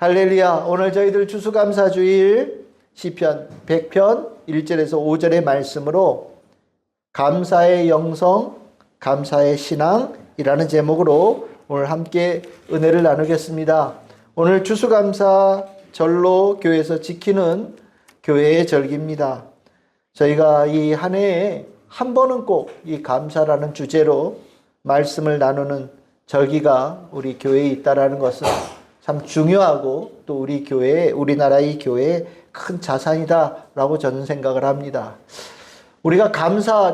할렐루야. 오늘 저희들 추수감사주일 시편 100편 1절에서 5절의 말씀으로 감사의 영성, 감사의 신앙이라는 제목으로 오늘 함께 은혜를 나누겠습니다. 오늘 추수감사 절로 교회에서 지키는 교회의 절기입니다. 저희가 이 한 해에 한 번은 꼭 이 감사라는 주제로 말씀을 나누는 절기가 우리 교회에 있다라는 것은 참 중요하고 또 우리 교회, 우리나라의 교회의 큰 자산이다라고 저는 생각을 합니다. 우리가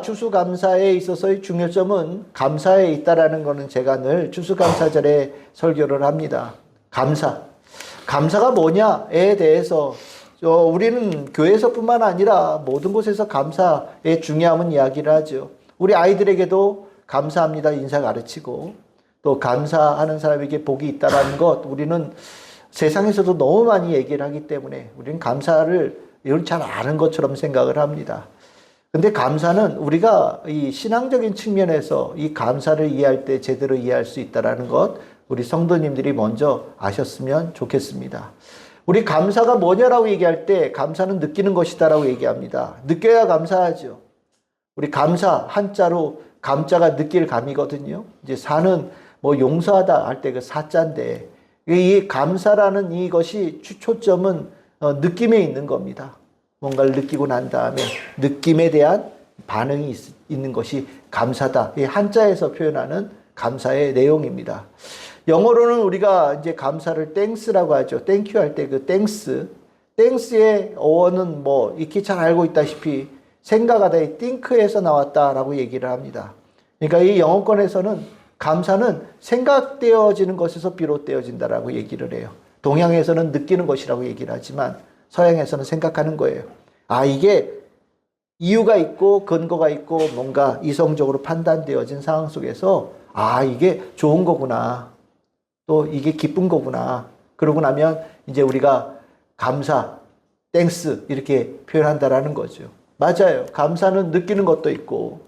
추수감사에 있어서의 중요점은 감사에 있다라는 것은 제가 늘 추수감사절에 설교를 합니다. 감사가 뭐냐에 대해서 우리는 교회에서뿐만 아니라 모든 곳에서 감사의 중요함은 이야기를 하죠. 우리 아이들에게도 감사합니다 인사 가르치고 또 감사하는 사람에게 복이 있다는 것 우리는 세상에서도 너무 많이 얘기를 하기 때문에 우리는 감사를 잘 아는 것처럼 생각을 합니다. 근데 감사는 우리가 이 신앙적인 측면에서 이 감사를 이해할 때 제대로 이해할 수 있다는 것 우리 성도님들이 먼저 아셨으면 좋겠습니다. 우리 감사가 뭐냐라고 얘기할 때 감사는 느끼는 것이다라고 얘기합니다. 느껴야 감사하죠. 우리 감사 한자로 감자가 느낄 감이거든요. 이제 사는 용서하다 할 때 그 사자인데 이 감사라는 이것이 초점은 느낌에 있는 겁니다. 뭔가를 느끼고 난 다음에 느낌에 대한 반응이 있는 것이 감사다. 이 한자에서 표현하는 감사의 내용입니다. 영어로는 우리가 이제 감사를 땡스라고 하죠. 땡큐 할 때 그 땡스의 어원은 익히 잘 알고 있다시피 생각하다 이 think에서 나왔다라고 얘기를 합니다. 그러니까 이 영어권에서는 감사는 생각되어지는 것에서 비롯되어진다라고 얘기를 해요. 동양에서는 느끼는 것이라고 얘기를 하지만 서양에서는 생각하는 거예요. 이게 이유가 있고 근거가 있고 뭔가 이성적으로 판단되어진 상황 속에서 이게 좋은 거구나. 또 이게 기쁜 거구나. 그러고 나면 이제 우리가 감사, 땡스 이렇게 표현한다라는 거죠. 맞아요. 감사는 느끼는 것도 있고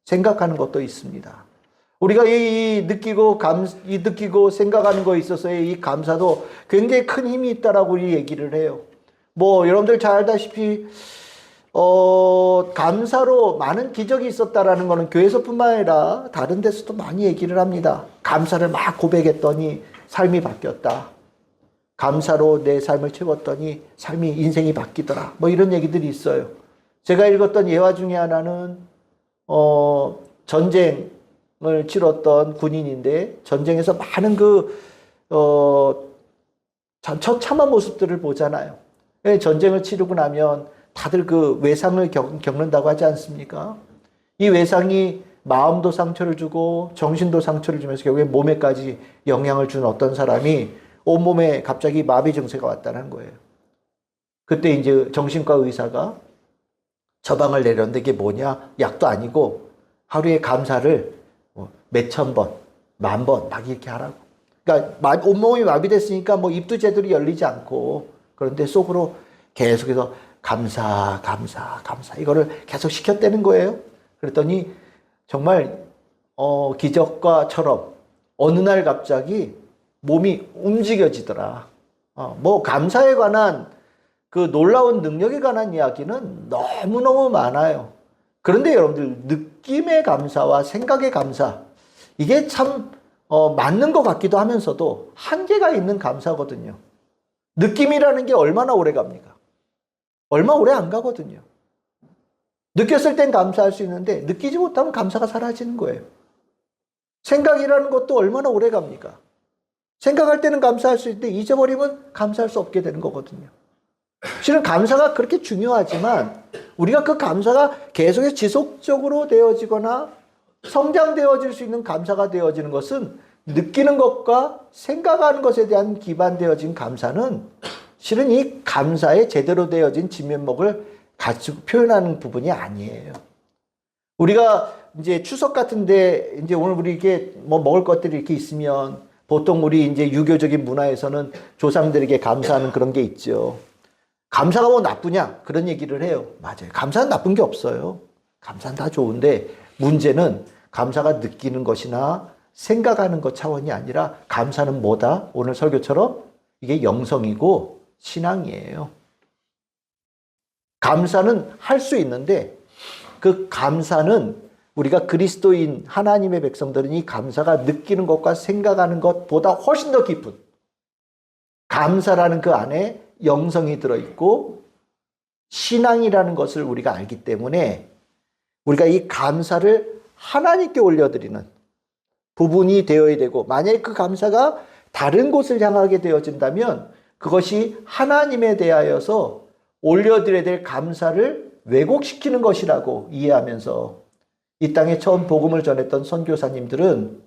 생각하는 것도 있습니다. 우리가 이 느끼고 생각하는 거에 있어서의 이 감사도 굉장히 큰 힘이 있다라고 우리 얘기를 해요. 여러분들 잘 알다시피 감사로 많은 기적이 있었다라는 것은 교회에서뿐만 아니라 다른 데서도 많이 얘기를 합니다. 감사를 막 고백했더니 삶이 바뀌었다. 감사로 내 삶을 채웠더니 인생이 바뀌더라. 이런 얘기들이 있어요. 제가 읽었던 예화 중에 하나는 전쟁을 치렀던 군인인데 전쟁에서 많은 처참한 모습들을 보잖아요. 전쟁을 치르고 나면 다들 그 외상을 겪는다고 하지 않습니까? 이 외상이 마음도 상처를 주고 정신도 상처를 주면서 결국에 몸에까지 영향을 준 어떤 사람이 온몸에 갑자기 마비 증세가 왔다는 거예요. 그때 이제 정신과 의사가 처방을 내렸는데 이게 뭐냐? 약도 아니고 하루에 감사를 몇천 번, 만 번 막 이렇게 하라고. 그러니까 온몸이 마비됐으니까 입도 제대로 열리지 않고 그런데 속으로 계속해서 감사 이거를 계속 시켰다는 거예요. 그랬더니 정말 기적과처럼 어느 날 갑자기 몸이 움직여지더라. 감사에 관한 그 놀라운 능력에 관한 이야기는 너무너무 많아요. 그런데 여러분들 느낌의 감사와 생각의 감사 이게 참 맞는 것 같기도 하면서도 한계가 있는 감사거든요. 느낌이라는 게 얼마나 오래 갑니까? 얼마 오래 안 가거든요. 느꼈을 땐 감사할 수 있는데 느끼지 못하면 감사가 사라지는 거예요. 생각이라는 것도 얼마나 오래 갑니까? 생각할 때는 감사할 수 있는데 잊어버리면 감사할 수 없게 되는 거거든요. 실은 감사가 그렇게 중요하지만 우리가 그 감사가 계속해서 지속적으로 되어지거나 성장되어질 수 있는 감사가 되어지는 것은 느끼는 것과 생각하는 것에 대한 기반되어진 감사는 실은 이 감사에 제대로 되어진 진면목을 가지고 표현하는 부분이 아니에요. 우리가 이제 추석 같은데 이제 오늘 우리 이게 먹을 것들이 이렇게 있으면 보통 우리 이제 유교적인 문화에서는 조상들에게 감사하는 그런 게 있죠. 감사가 나쁘냐? 그런 얘기를 해요. 맞아요. 감사는 나쁜 게 없어요. 감사는 다 좋은데 문제는 감사가 느끼는 것이나 생각하는 것 차원이 아니라 감사는 뭐다? 오늘 설교처럼 이게 영성이고 신앙이에요. 감사는 할 수 있는데 그 감사는 우리가 그리스도인 하나님의 백성들은 이 감사가 느끼는 것과 생각하는 것보다 훨씬 더 깊은 감사라는 그 안에 영성이 들어있고 신앙이라는 것을 우리가 알기 때문에 우리가 이 감사를 하나님께 올려드리는 부분이 되어야 되고, 만약에 그 감사가 다른 곳을 향하게 되어진다면 그것이 하나님에 대하여서 올려드려야 될 감사를 왜곡시키는 것이라고 이해하면서 이 땅에 처음 복음을 전했던 선교사님들은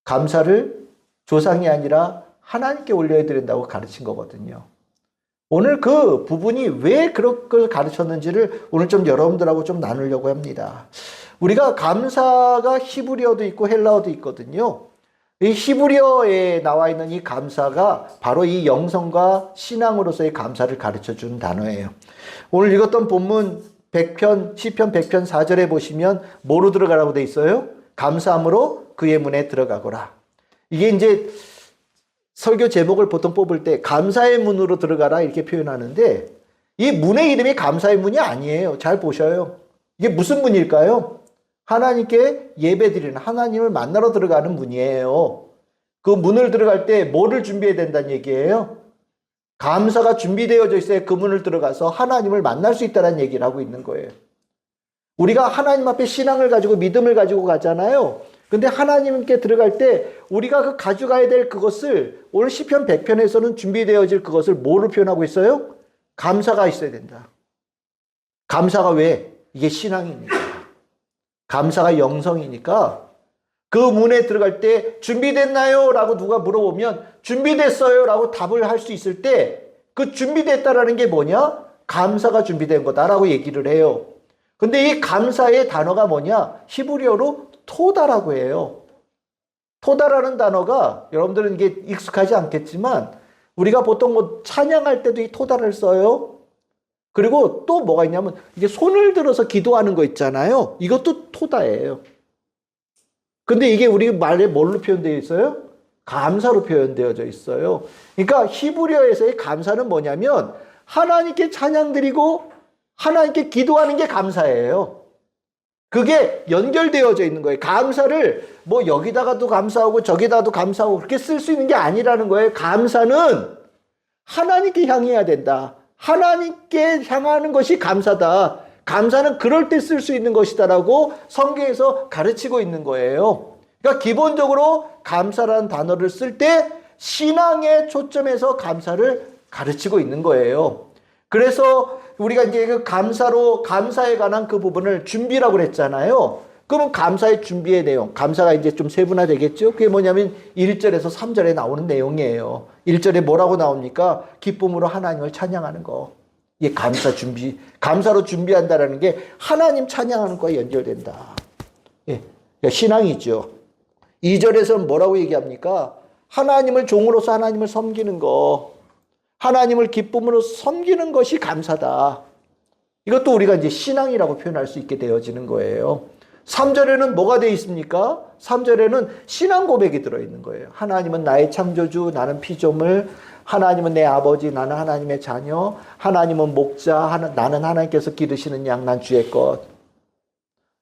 감사를 조상이 아니라 하나님께 올려야 된다고 가르친 거거든요. 오늘 그 부분이 왜 그걸 가르쳤는지를 오늘 좀 여러분들하고 좀 나누려고 합니다. 우리가 감사가 히브리어도 있고 헬라어도 있거든요. 이 히브리어에 나와 있는 이 감사가 바로 이 영성과 신앙으로서의 감사를 가르쳐 주는 단어예요. 오늘 읽었던 본문 100편, 시편 100편 4절에 보시면 뭐로 들어가라고 돼 있어요? 감사함으로 그의 문에 들어가거라. 이게 이제 설교 제목을 보통 뽑을 때 감사의 문으로 들어가라 이렇게 표현하는데 이 문의 이름이 감사의 문이 아니에요. 잘 보셔요. 이게 무슨 문일까요? 하나님께 예배드리는, 하나님을 만나러 들어가는 문이에요. 그 문을 들어갈 때 뭐를 준비해야 된다는 얘기예요? 감사가 준비되어져 있어야 그 문을 들어가서 하나님을 만날 수 있다는 얘기를 하고 있는 거예요. 우리가 하나님 앞에 신앙을 가지고 믿음을 가지고 가잖아요. 근데 하나님께 들어갈 때 우리가 그 가져가야 될 그것을 오늘 시편 100편에서는 준비되어질 그것을 뭐로 표현하고 있어요? 감사가 있어야 된다. 감사가 왜? 이게 신앙이니까. 감사가 영성이니까 그 문에 들어갈 때 준비됐나요? 라고 누가 물어보면 준비됐어요 라고 답을 할 수 있을 때 그 준비됐다라는 게 뭐냐? 감사가 준비된 거다라고 얘기를 해요. 근데 이 감사의 단어가 뭐냐? 히브리어로 토다라고 해요. 토다라는 단어가 여러분들은 이게 익숙하지 않겠지만 우리가 보통 뭐 찬양할 때도 이 토다를 써요. 그리고 또 뭐가 있냐면 이게 손을 들어서 기도하는 거 있잖아요. 이것도 토다예요. 근데 이게 우리 말에 뭘로 표현되어 있어요? 감사로 표현되어져 있어요. 그러니까 히브리어에서의 감사는 뭐냐면 하나님께 찬양드리고 하나님께 기도하는 게 감사예요. 그게 연결되어져 있는 거예요. 감사를 뭐 여기다가도 감사하고 저기다가도 감사하고 그렇게 쓸 수 있는 게 아니라는 거예요. 감사는 하나님께 향해야 된다. 하나님께 향하는 것이 감사다. 감사는 그럴 때 쓸 수 있는 것이다라고 성경에서 가르치고 있는 거예요. 그러니까 기본적으로 감사라는 단어를 쓸 때 신앙에 초점해서 감사를 가르치고 있는 거예요. 그래서 우리가 이제 그 감사에 관한 그 부분을 준비라고 그랬잖아요. 그러면 감사의 준비의 내용, 감사가 이제 좀 세분화되겠죠? 그게 뭐냐면 1절에서 3절에 나오는 내용이에요. 1절에 뭐라고 나옵니까? 기쁨으로 하나님을 찬양하는 거. 이게 감사로 준비한다라는 게 하나님 찬양하는 거에 연결된다. 예, 신앙이죠. 2절에서는 뭐라고 얘기합니까? 하나님을 종으로서 하나님을 섬기는 거. 하나님을 기쁨으로 섬기는 것이 감사다. 이것도 우리가 이제 신앙이라고 표현할 수 있게 되어지는 거예요. 3절에는 뭐가 되어 있습니까? 3절에는 신앙 고백이 들어있는 거예요. 하나님은 나의 창조주, 나는 피조물, 하나님은 내 아버지, 나는 하나님의 자녀, 하나님은 목자, 나는 하나님께서 기르시는 양, 난 주의 것.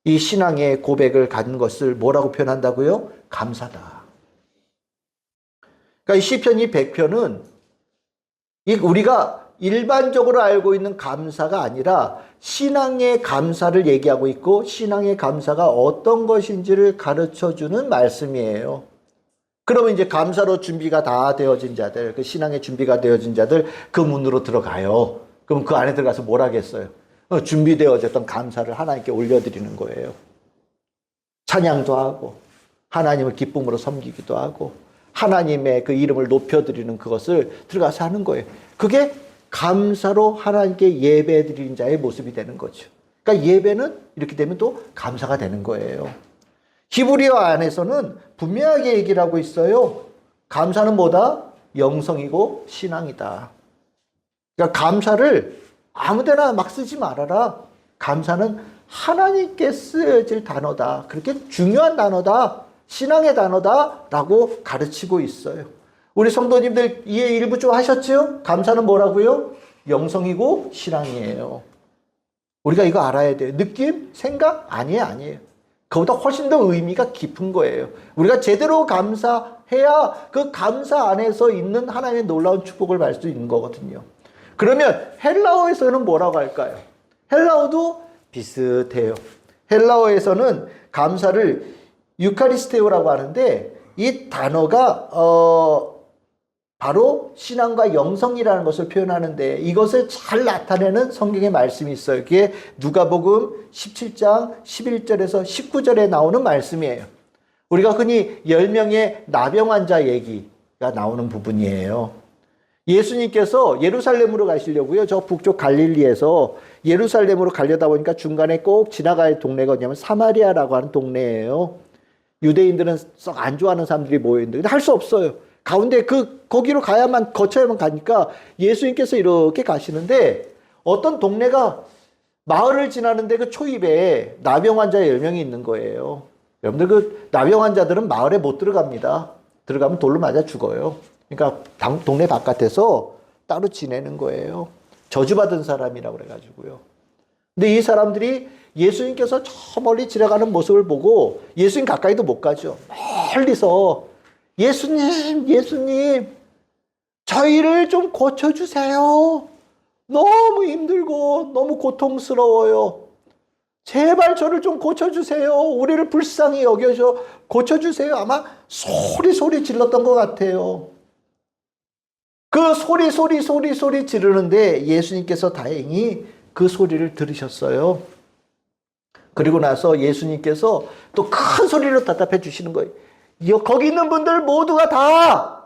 이 신앙의 고백을 갖는 것을 뭐라고 표현한다고요? 감사다. 그러니까 이 시편 이 100편은 우리가 일반적으로 알고 있는 감사가 아니라 신앙의 감사를 얘기하고 있고 신앙의 감사가 어떤 것인지를 가르쳐주는 말씀이에요. 그러면 이제 감사로 준비가 다 되어진 자들, 그 신앙의 준비가 되어진 자들 그 문으로 들어가요. 그럼 그 안에 들어가서 뭘 하겠어요? 준비되어졌던 감사를 하나님께 올려드리는 거예요. 찬양도 하고 하나님을 기쁨으로 섬기기도 하고 하나님의 그 이름을 높여드리는 그것을 들어가서 하는 거예요. 그게 감사로 하나님께 예배드리는 자의 모습이 되는 거죠. 그러니까 예배는 이렇게 되면 또 감사가 되는 거예요. 히브리어 안에서는 분명하게 얘기를 하고 있어요. 감사는 뭐다? 영성이고 신앙이다. 그러니까 감사를 아무데나 막 쓰지 말아라. 감사는 하나님께 쓰여질 단어다. 그렇게 중요한 단어다. 신앙의 단어다라고 가르치고 있어요. 우리 성도님들 이해 일부 좀 하셨죠? 감사는 뭐라고요? 영성이고 신앙이에요. 우리가 이거 알아야 돼요. 느낌? 생각? 아니에요. 그보다 훨씬 더 의미가 깊은 거예요. 우리가 제대로 감사해야 그 감사 안에서 있는 하나님의 놀라운 축복을 받을 수 있는 거거든요. 그러면 헬라어에서는 뭐라고 할까요? 헬라어도 비슷해요. 헬라어에서는 감사를 유카리스테오라고 하는데 이 단어가 바로 신앙과 영성이라는 것을 표현하는데 이것을 잘 나타내는 성경의 말씀이 있어요. 그게 누가복음 17장 11절에서 19절에 나오는 말씀이에요. 우리가 흔히 10명의 나병 환자 얘기가 나오는 부분이에요. 예수님께서 예루살렘으로 가시려고요. 저 북쪽 갈릴리에서 예루살렘으로 가려다 보니까 중간에 꼭 지나가야 할 동네가 어디냐면 사마리아라고 하는 동네예요. 유대인들은 썩 안 좋아하는 사람들이 모여있는데 할 수 없어요. 가운데 거기로 가야만 거쳐야만 가니까 예수님께서 이렇게 가시는데 어떤 동네가 마을을 지나는데 그 초입에 나병 환자 10명이 있는 거예요. 여러분들 그 나병 환자들은 마을에 못 들어갑니다. 들어가면 돌로 맞아 죽어요. 그러니까 동네 바깥에서 따로 지내는 거예요. 저주받은 사람이라고 그래가지고요. 근데 이 사람들이 예수님께서 저 멀리 지나가는 모습을 보고 예수님 가까이도 못 가죠. 멀리서 예수님, 저희를 좀 고쳐주세요. 너무 힘들고 너무 고통스러워요. 제발 저를 좀 고쳐주세요. 우리를 불쌍히 여겨서 고쳐주세요. 아마 소리 질렀던 것 같아요. 그 소리 지르는데 예수님께서 다행히 그 소리를 들으셨어요. 그리고 나서 예수님께서 또 큰 소리로 답답해 주시는 거예요. 거기 있는 분들 모두가 다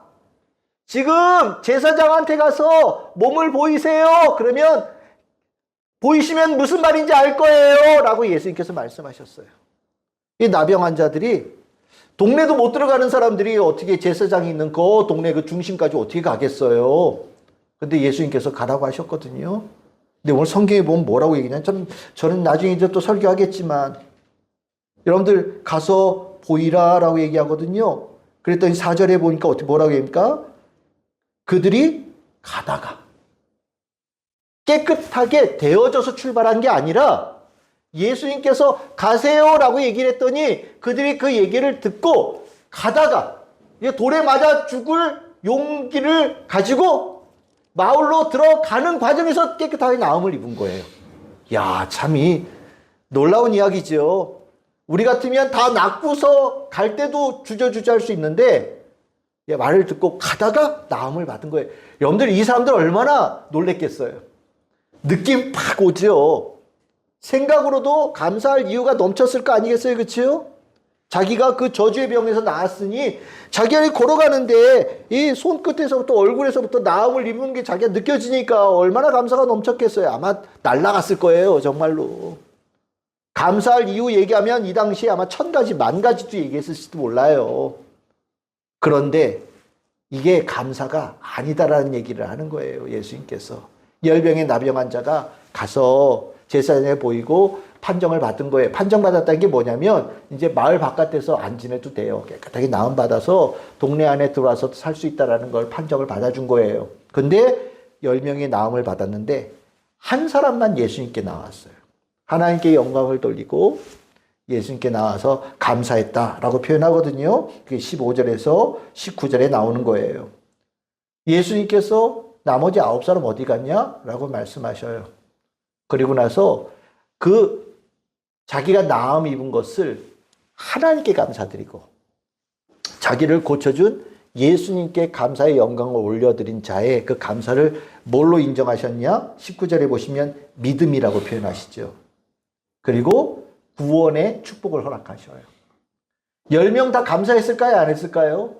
지금 제사장한테 가서 몸을 보이세요. 그러면 보이시면 무슨 말인지 알 거예요. 라고 예수님께서 말씀하셨어요. 이 나병 환자들이 동네도 못 들어가는 사람들이 어떻게 제사장이 있는 그 동네 그 중심까지 어떻게 가겠어요. 근데 예수님께서 가라고 하셨거든요. 근데 오늘 성경에 보면 뭐라고 얘기냐면 저는 나중에 이제 또 설교하겠지만 여러분들 가서 보이라 라고 얘기하거든요. 그랬더니 4절에 보니까 어떻게 뭐라고 얘기합니까? 그들이 가다가 깨끗하게 되어져서 출발한 게 아니라 예수님께서 가세요라고 얘기를 했더니 그들이 그 얘기를 듣고 가다가 돌에 맞아 죽을 용기를 가지고 마을로 들어가는 과정에서 깨끗하게 나음을 입은 거예요. 야, 참이 놀라운 이야기죠. 우리 같으면 다 낫고서 갈 때도 주저주저 할 수 있는데 말을 듣고 가다가 나음을 받은 거예요. 여러분들 이 사람들 얼마나 놀랬겠어요. 느낌 팍 오죠. 생각으로도 감사할 이유가 넘쳤을 거 아니겠어요? 그렇죠? 자기가 그 저주의 병에서 나았으니 자기가 걸어가는데 이 손끝에서부터 얼굴에서부터 나음을 입은 게 자기가 느껴지니까 얼마나 감사가 넘쳤겠어요. 아마 날아갔을 거예요. 정말로. 감사할 이유 얘기하면 이 당시에 아마 1000가지, 10,000가지도 얘기했을지도 몰라요. 그런데 이게 감사가 아니다라는 얘기를 하는 거예요. 예수님께서. 열병의 나병 환자가 가서 제사장에 보이고 판정을 받은 거예요. 판정받았다는 게 뭐냐면 이제 마을 바깥에서 안 지내도 돼요. 깨끗하게 나음받아서 동네 안에 들어와서 살 수 있다는 걸 판정을 받아준 거예요. 근데 10명이 나음을 받았는데 한 사람만 예수님께 나왔어요. 하나님께 영광을 돌리고 예수님께 나와서 감사했다라고 표현하거든요. 그게 15절에서 19절에 나오는 거예요. 예수님께서 나머지 9사람 어디 갔냐? 라고 말씀하셔요. 그리고 나서 그 자기가 나음 입은 것을 하나님께 감사드리고 자기를 고쳐준 예수님께 감사의 영광을 올려드린 자의 그 감사를 뭘로 인정하셨냐? 19절에 보시면 믿음이라고 표현하시죠. 그리고 구원의 축복을 허락하셔요. 10명 다 감사했을까요? 안 했을까요?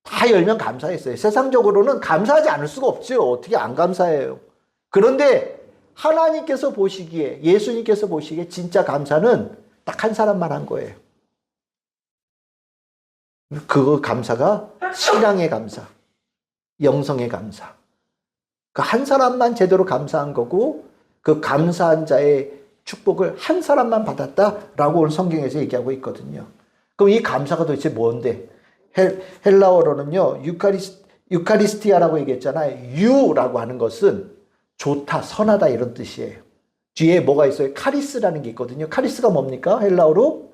다 10명 감사했어요. 세상적으로는 감사하지 않을 수가 없죠. 어떻게 안 감사해요? 그런데 하나님께서 보시기에, 예수님께서 보시기에 진짜 감사는 딱 한 사람만 한 거예요. 그 감사가 신앙의 감사, 영성의 감사. 그 한 사람만 제대로 감사한 거고 그 감사한 자의 축복을 한 사람만 받았다라고 오늘 성경에서 얘기하고 있거든요. 그럼 이 감사가 도대체 뭔데? 헬라어로는요, 유카리스티아라고 얘기했잖아요. 유라고 하는 것은 좋다, 선하다 이런 뜻이에요. 뒤에 뭐가 있어요? 카리스라는 게 있거든요. 카리스가 뭡니까? 헬라어로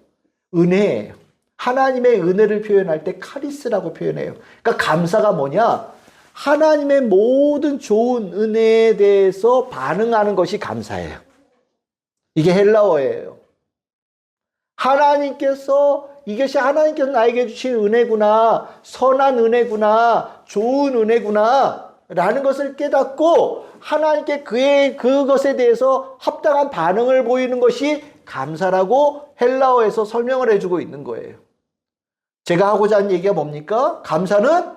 은혜예요. 하나님의 은혜를 표현할 때 카리스라고 표현해요. 그러니까 감사가 뭐냐? 하나님의 모든 좋은 은혜에 대해서 반응하는 것이 감사예요. 이게 헬라어예요. 이것이 하나님께서 나에게 주신 은혜구나, 선한 은혜구나, 좋은 은혜구나, 라는 것을 깨닫고 하나님께 그것에 대해서 합당한 반응을 보이는 것이 감사라고 헬라어에서 설명을 해주고 있는 거예요. 제가 하고자 하는 얘기가 뭡니까? 감사는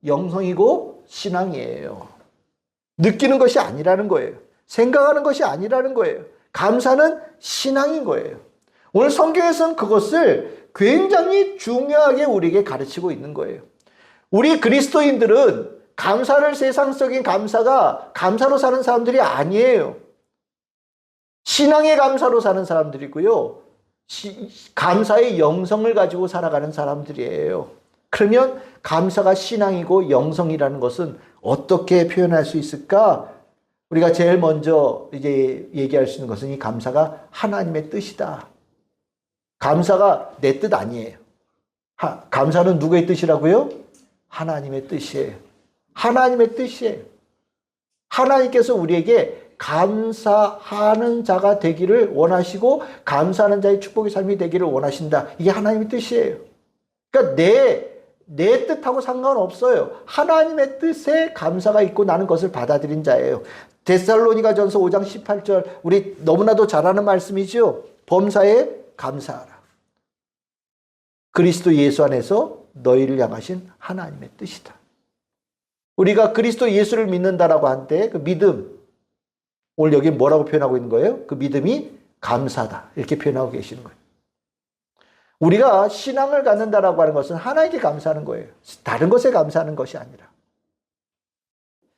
영성이고 신앙이에요. 느끼는 것이 아니라는 거예요. 생각하는 것이 아니라는 거예요. 감사는 신앙인 거예요. 오늘 성경에서는 그것을 굉장히 중요하게 우리에게 가르치고 있는 거예요. 우리 그리스도인들은 감사를 세상적인 감사로 사는 사람들이 아니에요. 신앙의 감사로 사는 사람들이고요. 감사의 영성을 가지고 살아가는 사람들이에요. 그러면 감사가 신앙이고 영성이라는 것은 어떻게 표현할 수 있을까? 우리가 제일 먼저 이제 얘기할 수 있는 것은 이 감사가 하나님의 뜻이다. 감사가 내 뜻 아니에요. 감사는 누구의 뜻이라고요? 하나님의 뜻이에요. 하나님의 뜻이에요. 하나님께서 우리에게 감사하는 자가 되기를 원하시고 감사하는 자의 축복의 삶이 되기를 원하신다. 이게 하나님의 뜻이에요. 그러니까 내 뜻하고 상관없어요. 하나님의 뜻에 감사가 있고 나는 것을 받아들인 자예요. 데살로니가전서 5장 18절 우리 너무나도 잘 아는 말씀이죠. 범사에 감사하라. 그리스도 예수 안에서 너희를 향하신 하나님의 뜻이다. 우리가 그리스도 예수를 믿는다라고 할 때 그 믿음, 오늘 여기 뭐라고 표현하고 있는 거예요? 그 믿음이 감사다. 이렇게 표현하고 계시는 거예요. 우리가 신앙을 갖는다라고 하는 것은 하나님께 감사하는 거예요. 다른 것에 감사하는 것이 아니라.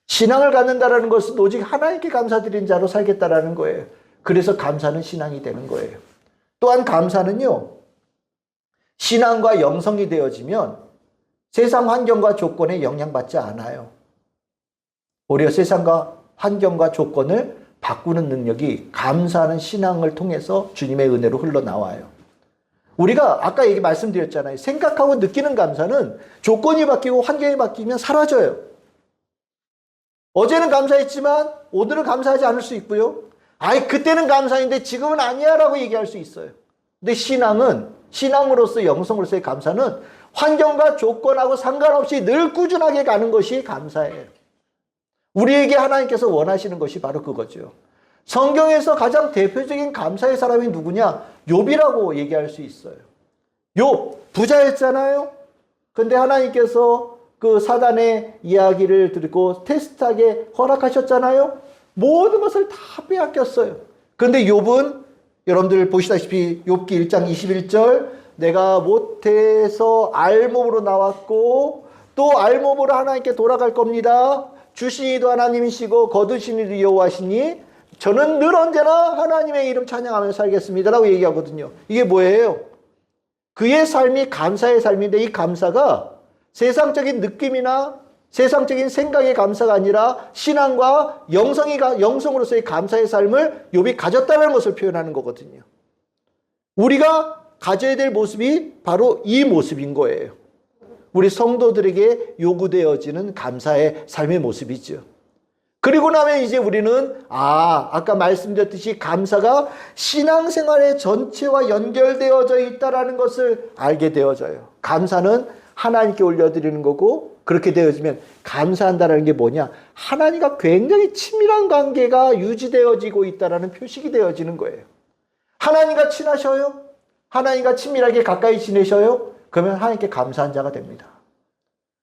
신앙을 갖는다라는 것은 오직 하나님께 감사드린 자로 살겠다라는 거예요. 그래서 감사는 신앙이 되는 거예요. 또한 감사는요, 신앙과 영성이 되어지면 세상 환경과 조건에 영향받지 않아요. 오히려 세상과 환경과 조건을 바꾸는 능력이 감사하는 신앙을 통해서 주님의 은혜로 흘러나와요. 우리가 아까 말씀드렸잖아요. 생각하고 느끼는 감사는 조건이 바뀌고 환경이 바뀌면 사라져요. 어제는 감사했지만 오늘은 감사하지 않을 수 있고요. 그때는 감사했는데 지금은 아니야 라고 얘기할 수 있어요. 근데 신앙으로서 영성으로서의 감사는 환경과 조건하고 상관없이 늘 꾸준하게 가는 것이 감사예요. 우리에게 하나님께서 원하시는 것이 바로 그거죠. 성경에서 가장 대표적인 감사의 사람이 누구냐? 욥이라고 얘기할 수 있어요. 욥 부자였잖아요. 근데 하나님께서 그 사단의 이야기를 듣고 테스트하게 허락하셨잖아요. 모든 것을 다 빼앗겼어요. 근데 욥은 여러분들 보시다시피 욥기 1장 21절 내가 모태에서 알몸으로 나왔고 또 알몸으로 하나님께 돌아갈 겁니다. 주신 이도 하나님이시고 거두신 이도 여호와시니 저는 늘 언제나 하나님의 이름 찬양하며 살겠습니다 라고 얘기하거든요. 이게 뭐예요? 그의 삶이 감사의 삶인데 이 감사가 세상적인 느낌이나 세상적인 생각의 감사가 아니라 신앙과 영성으로서의 감사의 삶을 욥이 가졌다는 것을 표현하는 거거든요. 우리가 가져야 될 모습이 바로 이 모습인 거예요. 우리 성도들에게 요구되어지는 감사의 삶의 모습이죠. 그리고 나면 이제 우리는 아까 말씀드렸듯이 감사가 신앙생활의 전체와 연결되어져 있다는 것을 알게 되어져요. 감사는 하나님께 올려드리는 거고 그렇게 되어지면 감사한다는 게 뭐냐? 하나님과 굉장히 친밀한 관계가 유지되어지고 있다는 표식이 되어지는 거예요. 하나님과 친하셔요? 하나님과 친밀하게 가까이 지내셔요? 그러면 하나님께 감사한 자가 됩니다.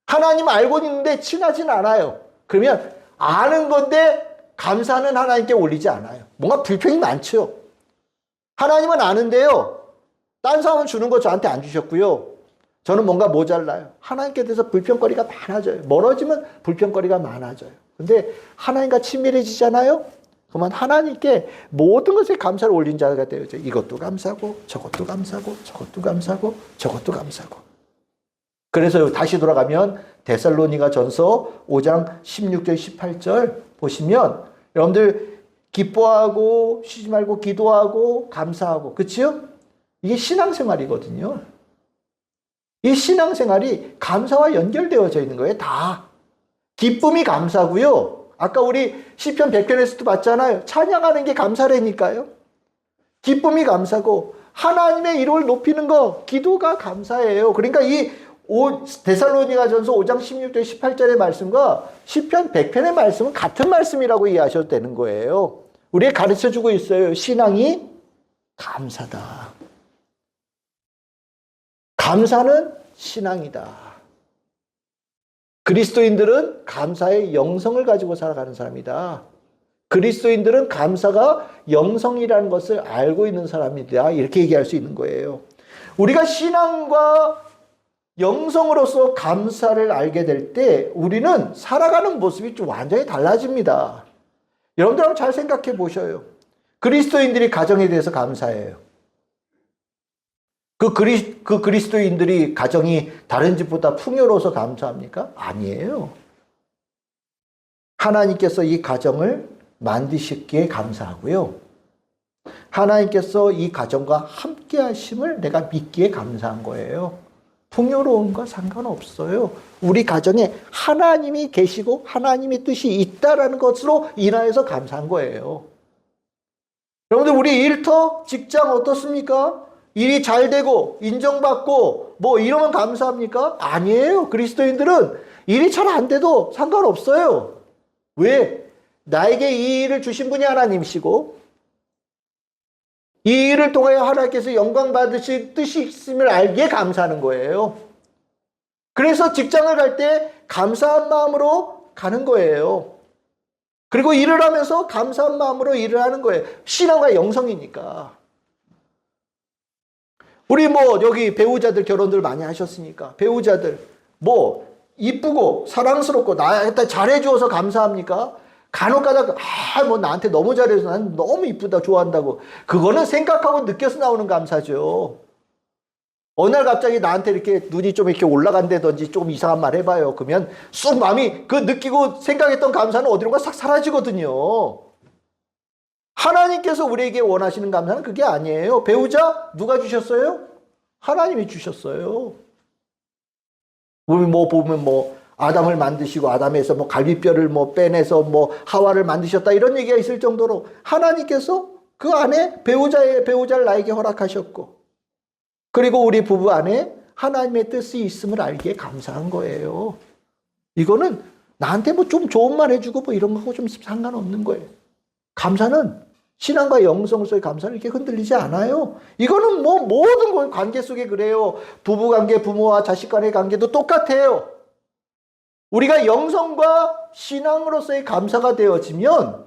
하나님 알고 있는데 친하진 않아요. 그러면 아는 건데 감사는 하나님께 올리지 않아요. 뭔가 불평이 많죠. 하나님은 아는데요. 딴 사람은 주는 거 저한테 안 주셨고요. 저는 뭔가 모자라요. 하나님께 대해서 불평거리가 많아져요. 멀어지면 불평거리가 많아져요. 근데 하나님과 친밀해지잖아요. 그러면 하나님께 모든 것에 감사를 올린 자가 되어져. 이것도 감사고 저것도 감사고 저것도 감사고 저것도 감사고. 그래서 다시 돌아가면 데살로니가 전서 5장 16절 18절 보시면 여러분들 기뻐하고 쉬지 말고 기도하고 감사하고 그치요? 이게 신앙생활이거든요. 이 신앙생활이 감사와 연결되어져 있는 거예요. 다. 기쁨이 감사고요. 아까 우리 시편 100편에서도 봤잖아요. 찬양하는 게 감사라니까요. 기쁨이 감사고 하나님의 이름을 높이는 거 기도가 감사예요. 그러니까 이 데살로니가전서 5장 16절 18절의 말씀과 시편 100편의 말씀은 같은 말씀이라고 이해하셔도 되는 거예요. 우리에게 가르쳐주고 있어요. 신앙이 감사다. 감사는 신앙이다. 그리스도인들은 감사의 영성을 가지고 살아가는 사람이다. 그리스도인들은 감사가 영성이라는 것을 알고 있는 사람이다. 이렇게 얘기할 수 있는 거예요. 우리가 신앙과 영성으로서 감사를 알게 될 때 우리는 살아가는 모습이 좀 완전히 달라집니다. 여러분들 한번 잘 생각해 보셔요. 그리스도인들이 가정에 대해서 감사해요. 그 그리스도인들이 가정이 다른 집보다 풍요로워서 감사합니까? 아니에요. 하나님께서 이 가정을 만드셨기에 감사하고요. 하나님께서 이 가정과 함께 하심을 내가 믿기에 감사한 거예요. 풍요로운 거 상관없어요. 우리 가정에 하나님이 계시고 하나님의 뜻이 있다라는 것으로 인하여서 감사한 거예요. 여러분들 우리 일터, 직장 어떻습니까? 일이 잘 되고 인정받고 뭐 이러면 감사합니까? 아니에요. 그리스도인들은 일이 잘 안 돼도 상관없어요. 왜? 나에게 이 일을 주신 분이 하나님이시고 이 일을 통하여 하나님께서 영광 받으실 뜻이 있음을 알기에 감사하는 거예요. 그래서 직장을 갈 때 감사한 마음으로 가는 거예요. 그리고 일을 하면서 감사한 마음으로 일을 하는 거예요. 신앙과 영성이니까. 우리 뭐 여기 배우자들 결혼들 많이 하셨으니까 배우자들 뭐 이쁘고 사랑스럽고 나한테 잘해주어서 감사합니까? 간혹 가다가 뭐 나한테 너무 잘해서 난 너무 이쁘다 좋아한다고 그거는 생각하고 느껴서 나오는 감사죠. 어느 날 갑자기 나한테 이렇게 눈이 좀 이렇게 올라간다든지 좀 이상한 말 해봐요. 그러면 쑥 마음이 그 느끼고 생각했던 감사는 어디론가 싹 사라지거든요. 하나님께서 우리에게 원하시는 감사는 그게 아니에요. 배우자 누가 주셨어요? 하나님이 주셨어요. 우리 뭐 보면 뭐 아담을 만드시고 아담에서 뭐 갈비뼈를 뭐 빼내서 뭐 하와를 만드셨다 이런 얘기가 있을 정도로 하나님께서 그 안에 배우자를 나에게 허락하셨고 그리고 우리 부부 안에 하나님의 뜻이 있음을 알기에 감사한 거예요. 이거는 나한테 뭐 좀 좋은 말 해주고 뭐 이런 거하고 좀 상관없는 거예요. 감사는 신앙과 영성으로서의 감사는 이렇게 흔들리지 않아요. 이거는 뭐 모든 관계 속에 그래요. 부부관계, 부모와 자식 간의 관계도 똑같아요. 우리가 영성과 신앙으로서의 감사가 되어지면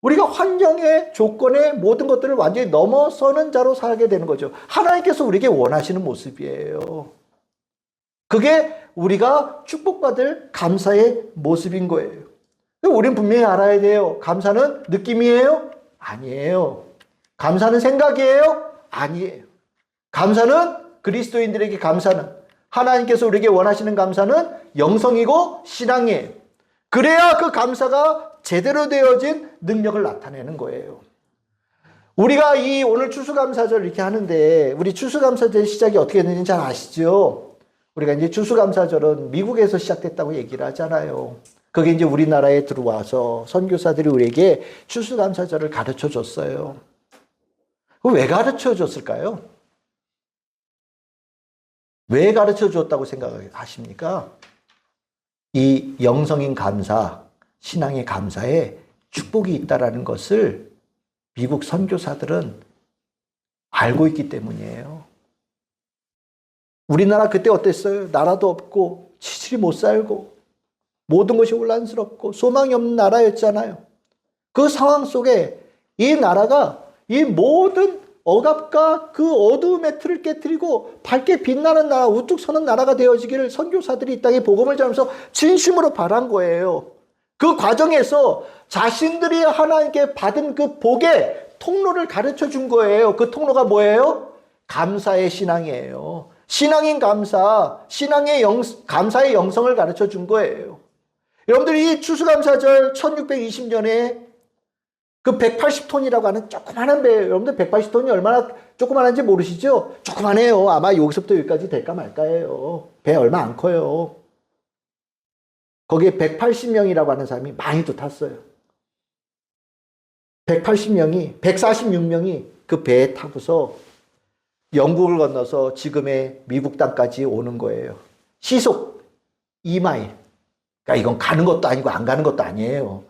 우리가 환경의 조건의 모든 것들을 완전히 넘어서는 자로 살게 되는 거죠. 하나님께서 우리에게 원하시는 모습이에요. 그게 우리가 축복받을 감사의 모습인 거예요. 우리는 분명히 알아야 돼요. 감사는 느낌이에요? 아니에요. 감사는 생각이에요? 아니에요. 감사는 그리스도인들에게 감사는 하나님께서 우리에게 원하시는 감사는 영성이고 신앙이에요. 그래야 그 감사가 제대로 되어진 능력을 나타내는 거예요. 우리가 이 오늘 추수감사절 이렇게 하는데 우리 추수감사절 시작이 어떻게 되는지 잘 아시죠? 우리가 이제 추수감사절은 미국에서 시작됐다고 얘기를 하잖아요. 그게 이제 우리나라에 들어와서 선교사들이 우리에게 추수감사절을 가르쳐 줬어요. 왜 가르쳐 줬을까요? 왜 가르쳐 줬다고 생각하십니까? 이 영성인 감사, 신앙의 감사에 축복이 있다라는 것을 미국 선교사들은 알고 있기 때문이에요. 우리나라 그때 어땠어요? 나라도 없고 치질이 못 살고 모든 것이 혼란스럽고 소망이 없는 나라였잖아요. 그 상황 속에 이 나라가 이 모든 억압과 그 어두움의 틀을 깨트리고 밝게 빛나는 나라, 우뚝 서는 나라가 되어지기를 선교사들이 이 땅에 복음을 전하면서 진심으로 바란 거예요. 그 과정에서 자신들이 하나님께 받은 그 복의 통로를 가르쳐 준 거예요. 그 통로가 뭐예요? 감사의 신앙이에요. 신앙인 감사, 감사의 영성을 가르쳐 준 거예요. 여러분들이 이 추수감사절 1620년에 그 180톤이라고 하는 조그마한 배예요. 여러분들 180톤이 얼마나 조그마한지 모르시죠? 조그마해요. 아마 여기서부터 여기까지 될까 말까예요. 배 얼마 안 커요. 거기에 180명이라고 하는 사람이 많이도 탔어요. 146명이 그 배에 타고서 영국을 건너서 지금의 미국 땅까지 오는 거예요. 시속 2마일. 그러니까 이건 가는 것도 아니고 안 가는 것도 아니에요.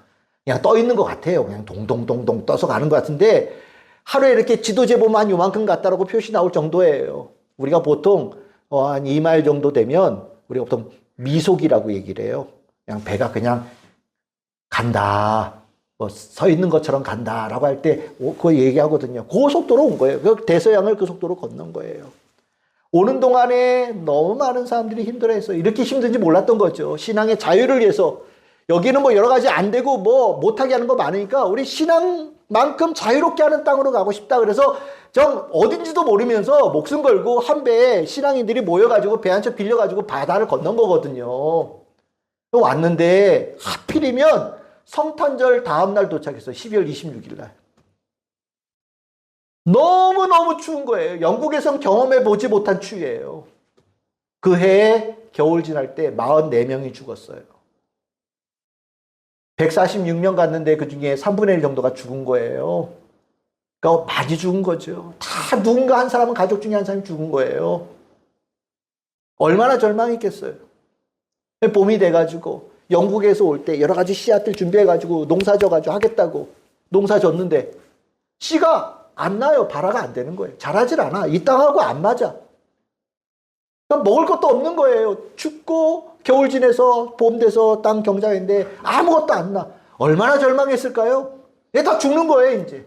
그냥 떠 있는 것 같아요. 그냥 동동동동 떠서 가는 것 같은데 하루에 이렇게 지도제 보면 한 요만큼 갔다라고 표시 나올 정도예요. 우리가 보통 한 2마일 정도 되면 우리가 보통 미속이라고 얘기를 해요. 그냥 배가 그냥 간다. 뭐 서 있는 것처럼 간다라고 할 때 그거 얘기하거든요. 그 속도로 온 거예요. 그 대서양을 그 속도로 건넌 거예요. 오는 동안에 너무 많은 사람들이 힘들어했어요. 이렇게 힘든지 몰랐던 거죠. 신앙의 자유를 위해서. 여기는 뭐 여러 가지 안 되고 뭐 못하게 하는 거 많으니까 우리 신앙만큼 자유롭게 하는 땅으로 가고 싶다. 그래서 정 어딘지도 모르면서 목숨 걸고 한 배에 신앙인들이 모여가지고 배 한 척 빌려가지고 바다를 건넌 거거든요. 왔는데 하필이면 성탄절 다음날 도착했어요. 12월 26일 날. 너무너무 추운 거예요. 영국에선 경험해보지 못한 추위예요. 그 해에 겨울 지날 때 44명이 죽었어요. 146명 갔는데 그 중에 3분의 1 정도가 죽은 거예요. 그러니까 많이 죽은 거죠. 다 누군가 한 사람은 가족 중에 한 사람이 죽은 거예요. 얼마나 절망했겠어요. 봄이 돼가지고 영국에서 올 때 여러 가지 씨앗들 준비해가지고 농사 져가지고 하겠다고 농사 졌는데 씨가 안 나요. 발화가 안 되는 거예요. 자라질 않아. 이 땅하고 안 맞아. 그러니까 먹을 것도 없는 거예요. 춥고 겨울 지내서 봄 돼서 땅 경작인데 아무것도 안 나. 얼마나 절망했을까요? 다 죽는 거예요, 이제.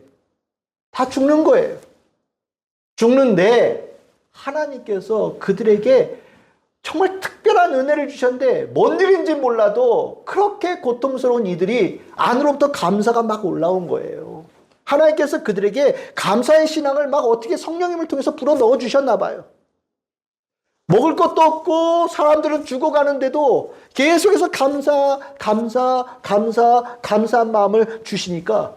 다 죽는 거예요. 죽는데 하나님께서 그들에게 정말 특별한 은혜를 주셨는데 뭔 일인지 몰라도 그렇게 고통스러운 이들이 안으로부터 감사가 막 올라온 거예요. 하나님께서 그들에게 감사의 신앙을 막 어떻게 성령님을 통해서 불어 넣어 주셨나 봐요. 먹을 것도 없고 사람들은 죽어가는데도 계속해서 감사한 마음을 주시니까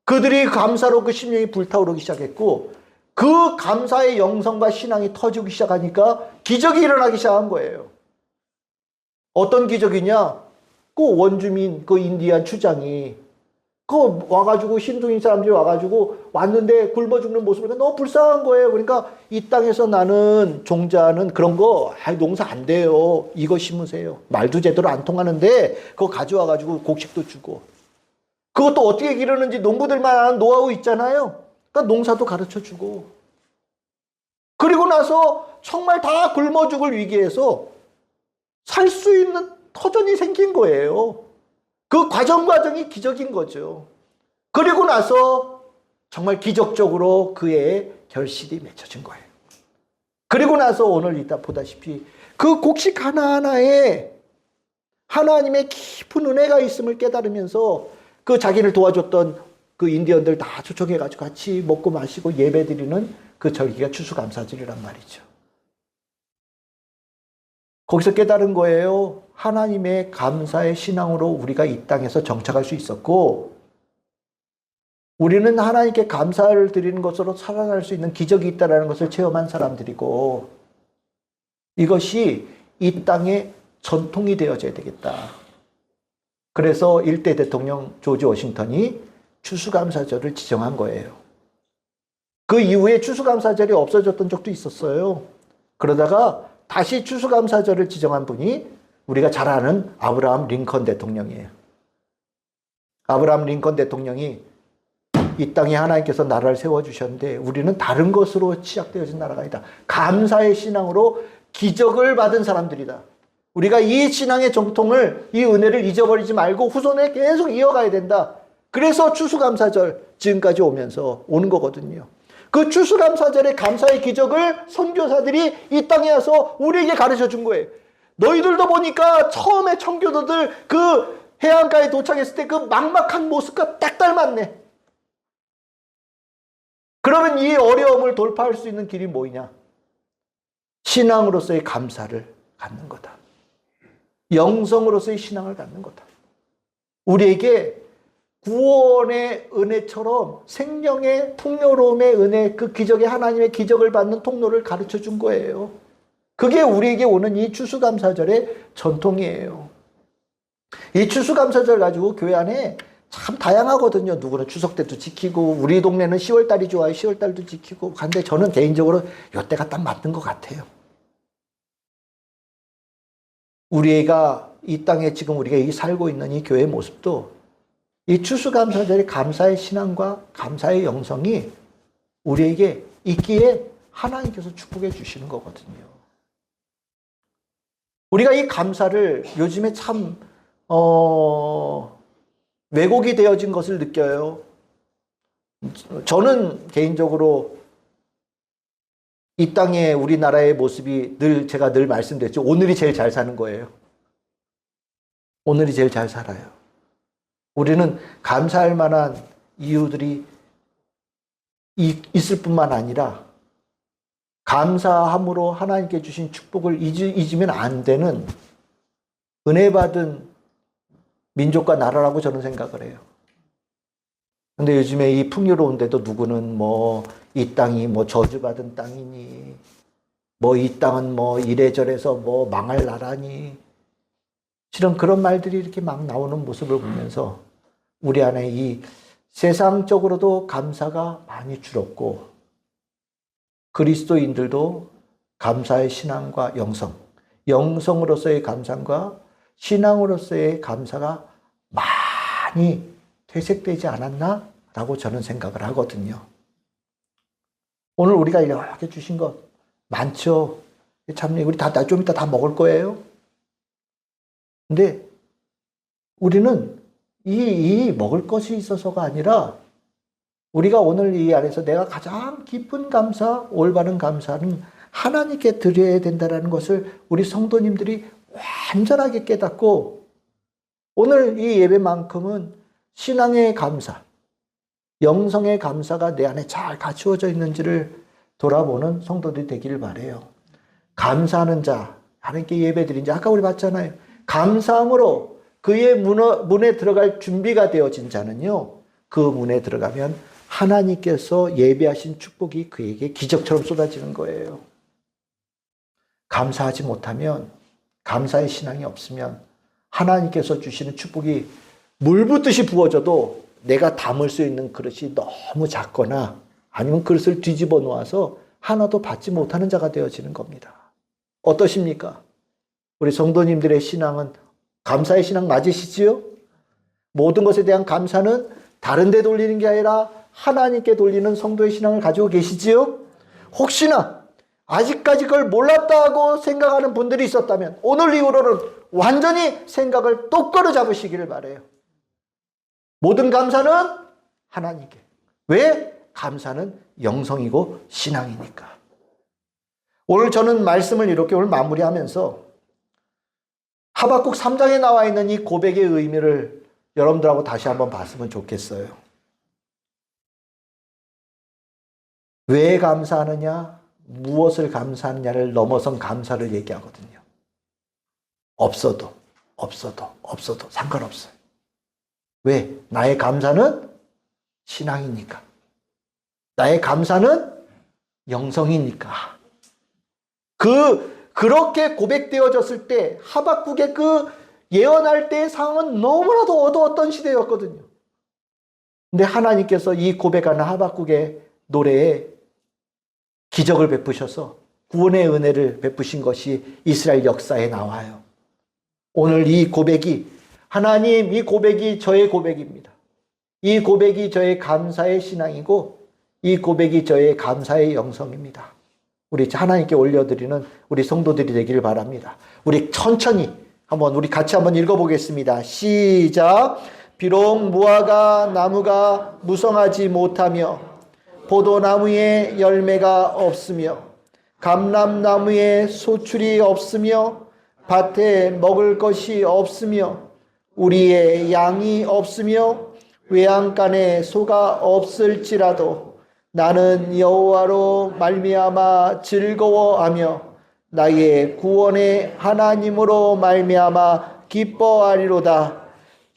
그들이 감사로 그 심령이 불타오르기 시작했고 그 감사의 영성과 신앙이 터지기 시작하니까 기적이 일어나기 시작한 거예요. 어떤 기적이냐? 그 원주민, 그 인디안 추장이 그 와가지고 신동인 사람들이 와가지고 왔는데 굶어 죽는 모습을 보니까 너무 불쌍한 거예요. 그러니까 이 땅에서 나는 종자는 그런 거 농사 안 돼요. 이거 심으세요. 말도 제대로 안 통하는데 그거 가져와가지고 곡식도 주고 그것도 어떻게 기르는지 농부들만 아는 노하우 있잖아요. 그러니까 농사도 가르쳐 주고 그리고 나서 정말 다 굶어 죽을 위기에서 살 수 있는 터전이 생긴 거예요. 그 과정이 기적인 거죠. 그리고 나서 정말 기적적으로 그의 결실이 맺혀진 거예요. 그리고 나서 오늘 이따 보다시피 그 곡식 하나하나에 하나님의 깊은 은혜가 있음을 깨달으면서 그 자기를 도와줬던 그 인디언들 다 초청해가지고 같이 먹고 마시고 예배드리는 그 절기가 추수감사절이란 말이죠. 거기서 깨달은 거예요. 하나님의 감사의 신앙으로 우리가 이 땅에서 정착할 수 있었고 우리는 하나님께 감사를 드리는 것으로 살아날 수 있는 기적이 있다는 것을 체험한 사람들이고 이것이 이 땅의 전통이 되어져야 되겠다. 그래서 일대 대통령 조지 워싱턴이 추수감사절을 지정한 거예요. 그 이후에 추수감사절이 없어졌던 적도 있었어요. 그러다가 다시 추수감사절을 지정한 분이 우리가 잘 아는 아브라함 링컨 대통령이에요. 아브라함 링컨 대통령이 이 땅에 하나님께서 나라를 세워주셨는데 우리는 다른 것으로 시작되어진 나라가 아니다. 감사의 신앙으로 기적을 받은 사람들이다. 우리가 이 신앙의 정통을, 이 은혜를 잊어버리지 말고 후손에 계속 이어가야 된다. 그래서 추수감사절 지금까지 오면서 오는 거거든요. 그 추수감사절의 감사의 기적을 선교사들이 이 땅에 와서 우리에게 가르쳐 준 거예요. 너희들도 보니까 처음에 청교도들 그 해안가에 도착했을 때 그 막막한 모습과 딱 닮았네. 그러면 이 어려움을 돌파할 수 있는 길이 뭐냐? 신앙으로서의 감사를 갖는 거다. 영성으로서의 신앙을 갖는 거다. 우리에게 구원의 은혜처럼 생명의 풍요로움의 은혜, 그 기적의 하나님의 기적을 받는 통로를 가르쳐 준 거예요. 그게 우리에게 오는 이 추수감사절의 전통이에요. 이 추수감사절 가지고 교회 안에 참 다양하거든요. 누구는 추석 때도 지키고, 우리 동네는 10월달이 좋아요. 10월달도 지키고. 근데 저는 개인적으로 이때가 딱 맞는 것 같아요. 우리가 이 땅에 지금 우리가 살고 있는 이 교회의 모습도 이 추수감사절의 감사의 신앙과 감사의 영성이 우리에게 있기에 하나님께서 축복해 주시는 거거든요. 우리가 이 감사를 요즘에 참 왜곡이 되어진 것을 느껴요. 저는 개인적으로 이 땅에 우리나라의 모습이 제가 늘 말씀드렸죠. 오늘이 제일 잘 사는 거예요. 오늘이 제일 잘 살아요. 우리는 감사할 만한 이유들이 있을 뿐만 아니라 감사함으로 하나님께 주신 축복을 잊으면 안 되는 은혜 받은 민족과 나라라고 저는 생각을 해요. 근데 요즘에 이 풍요로운데도 누구는 이 땅이 저주받은 땅이니, 이 땅은 이래저래서 망할 나라니, 실은 그런 말들이 이렇게 막 나오는 모습을 보면서 우리 안에 이 세상적으로도 감사가 많이 줄었고, 그리스도인들도 감사의 신앙과 영성으로서의 감사과 신앙으로서의 감사가 많이 퇴색되지 않았나라고 저는 생각을 하거든요. 오늘 우리가 이렇게 주신 것 많죠. 참 우리 좀 이따 다 먹을 거예요. 근데 우리는 이 먹을 것이 있어서가 아니라 우리가 오늘 이 안에서 내가 가장 깊은 감사, 올바른 감사는 하나님께 드려야 된다는 것을 우리 성도님들이 완전하게 깨닫고 오늘 이 예배만큼은 신앙의 감사, 영성의 감사가 내 안에 잘 갖추어져 있는지를 돌아보는 성도들이 되기를 바라요. 감사하는 자, 하나님께 예배드린 자, 아까 우리 봤잖아요. 감사함으로 그의 문에 들어갈 준비가 되어진 자는요, 그 문에 들어가면 하나님께서 예비하신 축복이 그에게 기적처럼 쏟아지는 거예요. 감사하지 못하면, 감사의 신앙이 없으면 하나님께서 주시는 축복이 물 붓듯이 부어져도 내가 담을 수 있는 그릇이 너무 작거나 아니면 그릇을 뒤집어 놓아서 하나도 받지 못하는 자가 되어지는 겁니다. 어떠십니까? 우리 성도님들의 신앙은 감사의 신앙 맞으시지요? 모든 것에 대한 감사는 다른 데 돌리는 게 아니라 하나님께 돌리는 성도의 신앙을 가지고 계시지요? 혹시나 아직까지 그걸 몰랐다고 생각하는 분들이 있었다면 오늘 이후로는 완전히 생각을 똑바로 잡으시기를 바라요. 모든 감사는 하나님께. 왜? 감사는 영성이고 신앙이니까. 오늘 저는 말씀을 이렇게 오늘 마무리하면서 하박국 3장에 나와 있는 이 고백의 의미를 여러분들하고 다시 한번 봤으면 좋겠어요. 왜 감사하느냐? 무엇을 감사하느냐를 넘어선 감사를 얘기하거든요. 없어도 상관없어요. 왜? 나의 감사는 신앙이니까. 나의 감사는 영성이니까. 그렇게 고백되어졌을 때 하박국의 그 예언할 때의 상황은 너무나도 어두웠던 시대였거든요. 근데 하나님께서 이 고백하는 하박국의 노래에 기적을 베푸셔서 구원의 은혜를 베푸신 것이 이스라엘 역사에 나와요. 오늘 이 고백이 하나님, 이 고백이 저의 고백입니다. 이 고백이 저의 감사의 신앙이고 이 고백이 저의 감사의 영성입니다. 우리 하나님께 올려드리는 우리 성도들이 되기를 바랍니다. 우리 천천히 우리 같이 한번 읽어보겠습니다. 시작. 비록 무화과 나무가 무성하지 못하며 포도나무에 열매가 없으며 감람나무에 소출이 없으며 밭에 먹을 것이 없으며 우리의 양이 없으며 외양간에 소가 없을지라도 나는 여호와로 말미암아 즐거워하며 나의 구원의 하나님으로 말미암아 기뻐하리로다.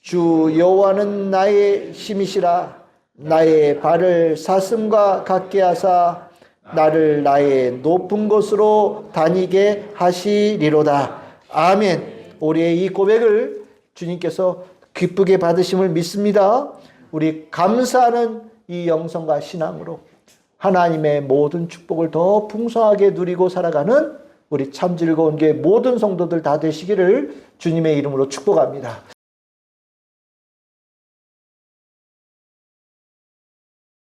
주 여호와는 나의 힘이시라. 나의 발을 사슴과 같게 하사 나를 나의 높은 곳으로 다니게 하시리로다. 아멘. 우리의 이 고백을 주님께서 기쁘게 받으심을 믿습니다. 우리 감사하는 이 영성과 신앙으로 하나님의 모든 축복을 더 풍성하게 누리고 살아가는 우리 참 즐거운 교회 모든 성도들 다 되시기를 주님의 이름으로 축복합니다.